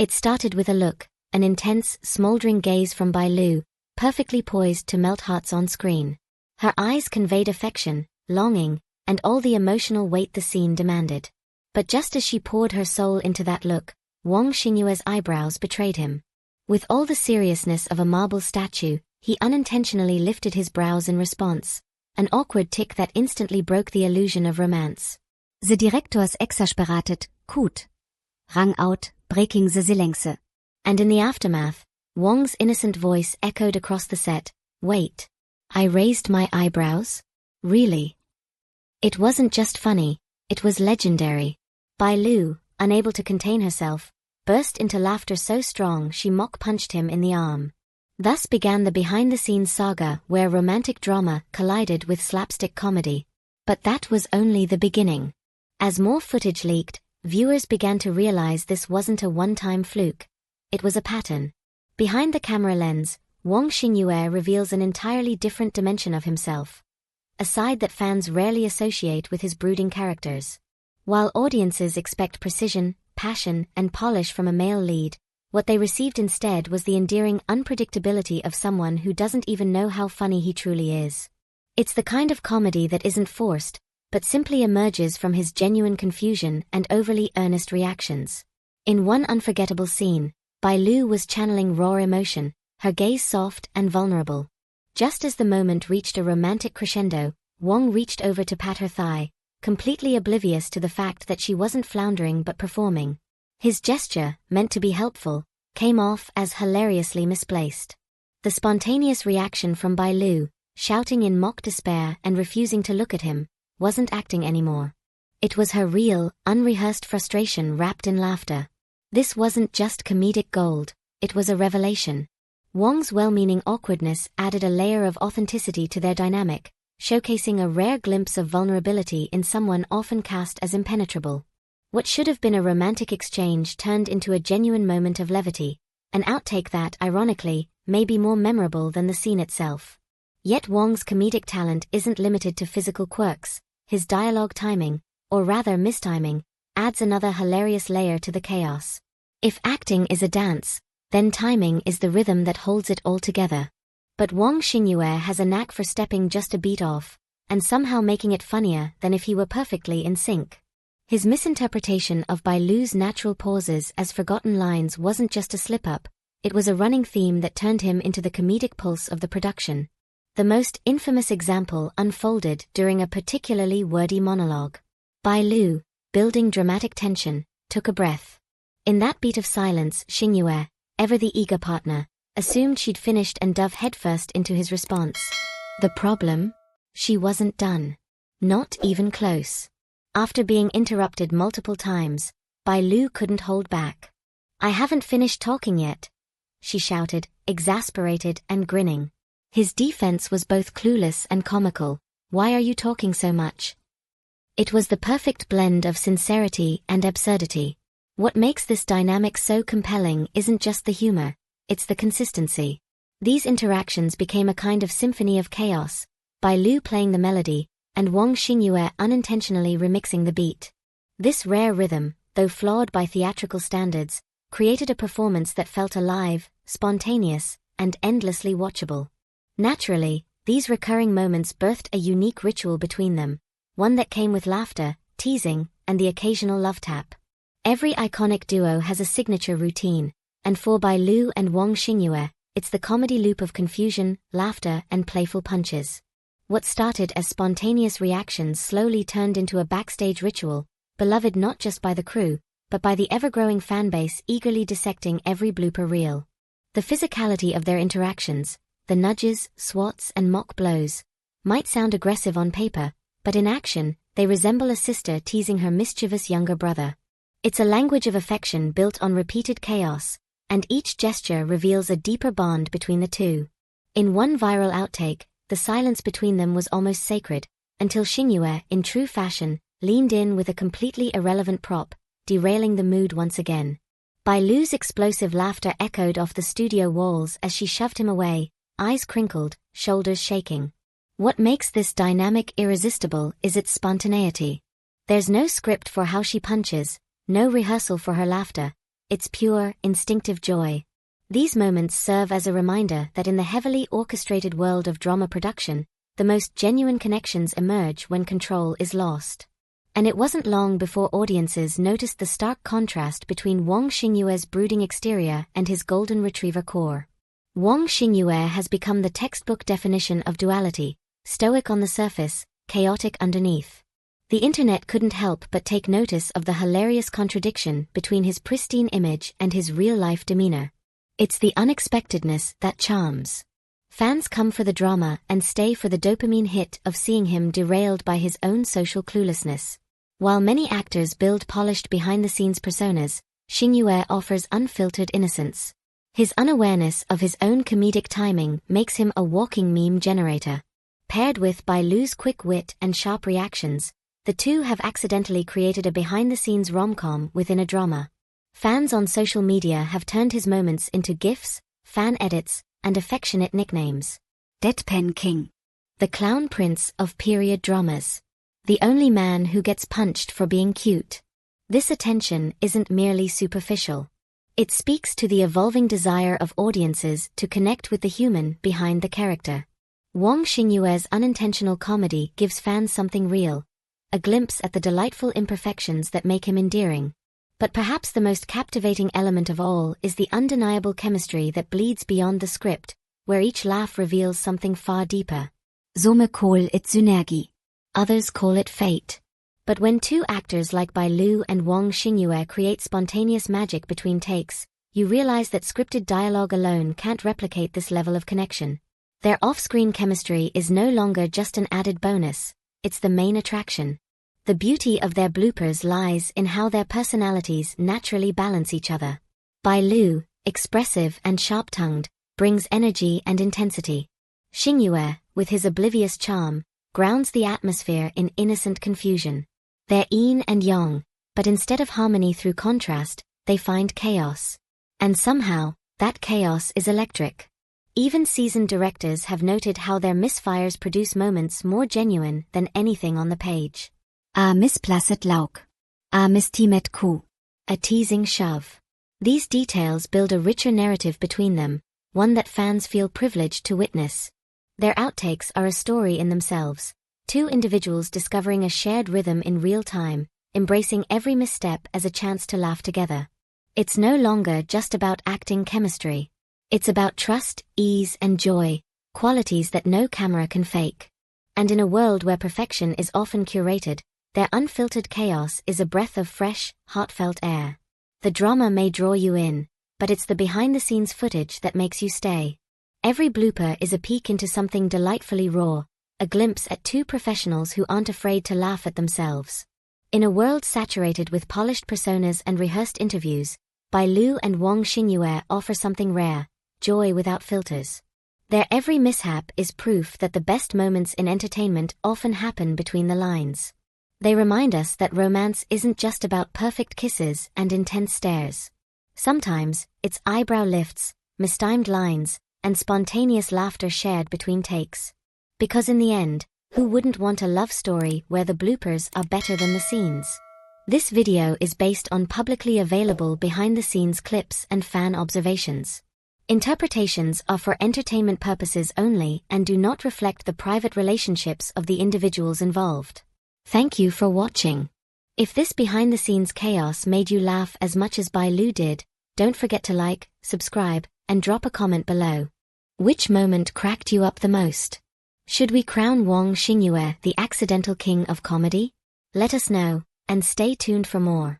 It started with a look, an intense, smoldering gaze from Bai Lu, perfectly poised to melt hearts on screen. Her eyes conveyed affection, longing, and all the emotional weight the scene demanded. But just as she poured her soul into that look, Wang Xingyue's eyebrows betrayed him. With all the seriousness of a marble statue, he unintentionally lifted his brows in response, an awkward tick that instantly broke the illusion of romance. The directors exasperated, "Coot," rang out, breaking the silence. And in the aftermath, Wang's innocent voice echoed across the set, "Wait. I raised my eyebrows? Really?" It wasn't just funny, it was legendary. Bai Lu, unable to contain herself, burst into laughter so strong she mock-punched him in the arm. Thus began the behind-the-scenes saga where romantic drama collided with slapstick comedy. But that was only the beginning. As more footage leaked, viewers began to realize this wasn't a one-time fluke. It was a pattern. Behind the camera lens, Wang Xingyue reveals an entirely different dimension of himself. A side that fans rarely associate with his brooding characters. While audiences expect precision, passion, and polish from a male lead, what they received instead was the endearing unpredictability of someone who doesn't even know how funny he truly is. It's the kind of comedy that isn't forced, but simply emerges from his genuine confusion and overly earnest reactions. In one unforgettable scene, Bai Lu was channeling raw emotion, her gaze soft and vulnerable. Just as the moment reached a romantic crescendo, Wang reached over to pat her thigh, completely oblivious to the fact that she wasn't floundering but performing. His gesture, meant to be helpful, came off as hilariously misplaced. The spontaneous reaction from Bai Lu, shouting in mock despair and refusing to look at him, wasn't acting anymore. It was her real, unrehearsed frustration wrapped in laughter. This wasn't just comedic gold, it was a revelation. Wang's well-meaning awkwardness added a layer of authenticity to their dynamic, showcasing a rare glimpse of vulnerability in someone often cast as impenetrable. What should have been a romantic exchange turned into a genuine moment of levity, an outtake that, ironically, may be more memorable than the scene itself. Yet Wang's comedic talent isn't limited to physical quirks. His dialogue timing, or rather mistiming, adds another hilarious layer to the chaos. If acting is a dance, then timing is the rhythm that holds it all together. But Wang Xingyue has a knack for stepping just a beat off, and somehow making it funnier than if he were perfectly in sync. His misinterpretation of Bai Lu's natural pauses as forgotten lines wasn't just a slip-up, it was a running theme that turned him into the comedic pulse of the production. The most infamous example unfolded during a particularly wordy monologue. Bai Lu, building dramatic tension, took a breath. In that beat of silence, Xingyue, ever the eager partner, assumed she'd finished and dove headfirst into his response. The problem? She wasn't done. Not even close. After being interrupted multiple times, Bai Lu couldn't hold back. "I haven't finished talking yet," she shouted, exasperated and grinning. His defense was both clueless and comical. "Why are you talking so much?" It was the perfect blend of sincerity and absurdity. What makes this dynamic so compelling isn't just the humor, it's the consistency. These interactions became a kind of symphony of chaos, Bai Lu playing the melody, and Wang Xingyue unintentionally remixing the beat. This rare rhythm, though flawed by theatrical standards, created a performance that felt alive, spontaneous, and endlessly watchable. Naturally, these recurring moments birthed a unique ritual between them, one that came with laughter, teasing, and the occasional love tap. Every iconic duo has a signature routine, and for Bai Lu and Wang Xingyue, it's the comedy loop of confusion, laughter, and playful punches. What started as spontaneous reactions slowly turned into a backstage ritual, beloved not just by the crew, but by the ever-growing fanbase eagerly dissecting every blooper reel. The physicality of their interactions, the nudges, swats, and mock blows, might sound aggressive on paper, but in action, they resemble a sister teasing her mischievous younger brother. It's a language of affection built on repeated chaos, and each gesture reveals a deeper bond between the two. In one viral outtake, the silence between them was almost sacred, until Xingyue, in true fashion, leaned in with a completely irrelevant prop, derailing the mood once again. Bai Lu's explosive laughter echoed off the studio walls as she shoved him away, eyes crinkled, shoulders shaking. What makes this dynamic irresistible is its spontaneity. There's no script for how she punches, no rehearsal for her laughter, It's pure, instinctive joy. These moments serve as a reminder that in the heavily orchestrated world of drama production, the most genuine connections emerge when control is lost. And it wasn't long before audiences noticed the stark contrast between Wang Xingyue's brooding exterior and his golden retriever core. Wang Xingyue has become the textbook definition of duality, stoic on the surface, chaotic underneath. The internet couldn't help but take notice of the hilarious contradiction between his pristine image and his real-life demeanor. It's the unexpectedness that charms. Fans come for the drama and stay for the dopamine hit of seeing him derailed by his own social cluelessness. While many actors build polished behind-the-scenes personas, Xingyue offers unfiltered innocence. His unawareness of his own comedic timing makes him a walking meme generator. Paired with Bai Lu's quick wit and sharp reactions, the two have accidentally created a behind-the-scenes rom-com within a drama. Fans on social media have turned his moments into GIFs, fan edits, and affectionate nicknames. Deadpan King. The clown prince of period dramas. The only man who gets punched for being cute. This attention isn't merely superficial. It speaks to the evolving desire of audiences to connect with the human behind the character. Wang Xingyue's unintentional comedy gives fans something real, a glimpse at the delightful imperfections that make him endearing. But perhaps the most captivating element of all is the undeniable chemistry that bleeds beyond the script, where each laugh reveals something far deeper. Some call it synergy. Others call it fate. But when two actors like Bai Lu and Wang Xingyue create spontaneous magic between takes, you realize that scripted dialogue alone can't replicate this level of connection. Their off-screen chemistry is no longer just an added bonus, it's the main attraction. The beauty of their bloopers lies in how their personalities naturally balance each other. Bai Lu, expressive and sharp-tongued, brings energy and intensity. Xingyue, with his oblivious charm, grounds the atmosphere in innocent confusion. They're yin and yang, but instead of harmony through contrast, they find chaos. And somehow, that chaos is electric. Even seasoned directors have noted how their misfires produce moments more genuine than anything on the page. A misplaced Lauk. A mistimed coup. A teasing shove. These details build a richer narrative between them, one that fans feel privileged to witness. Their outtakes are a story in themselves, two individuals discovering a shared rhythm in real time, embracing every misstep as a chance to laugh together. It's no longer just about acting chemistry. It's about trust, ease, and joy, qualities that no camera can fake. And in a world where perfection is often curated, their unfiltered chaos is a breath of fresh, heartfelt air. The drama may draw you in, but it's the behind-the-scenes footage that makes you stay. Every blooper is a peek into something delightfully raw, a glimpse at two professionals who aren't afraid to laugh at themselves. In a world saturated with polished personas and rehearsed interviews, Bai Lu and Wang Xingyue offer something rare, joy without filters. Their every mishap is proof that the best moments in entertainment often happen between the lines. They remind us that romance isn't just about perfect kisses and intense stares. Sometimes, it's eyebrow lifts, mistimed lines, and spontaneous laughter shared between takes. Because in the end, who wouldn't want a love story where the bloopers are better than the scenes? This video is based on publicly available behind-the-scenes clips and fan observations. Interpretations are for entertainment purposes only and do not reflect the private relationships of the individuals involved. Thank you for watching. If this behind-the-scenes chaos made you laugh as much as Bai Lu did, don't forget to like, subscribe, and drop a comment below. Which moment cracked you up the most? Should we crown Wang Xingyue the accidental king of comedy? Let us know, and stay tuned for more.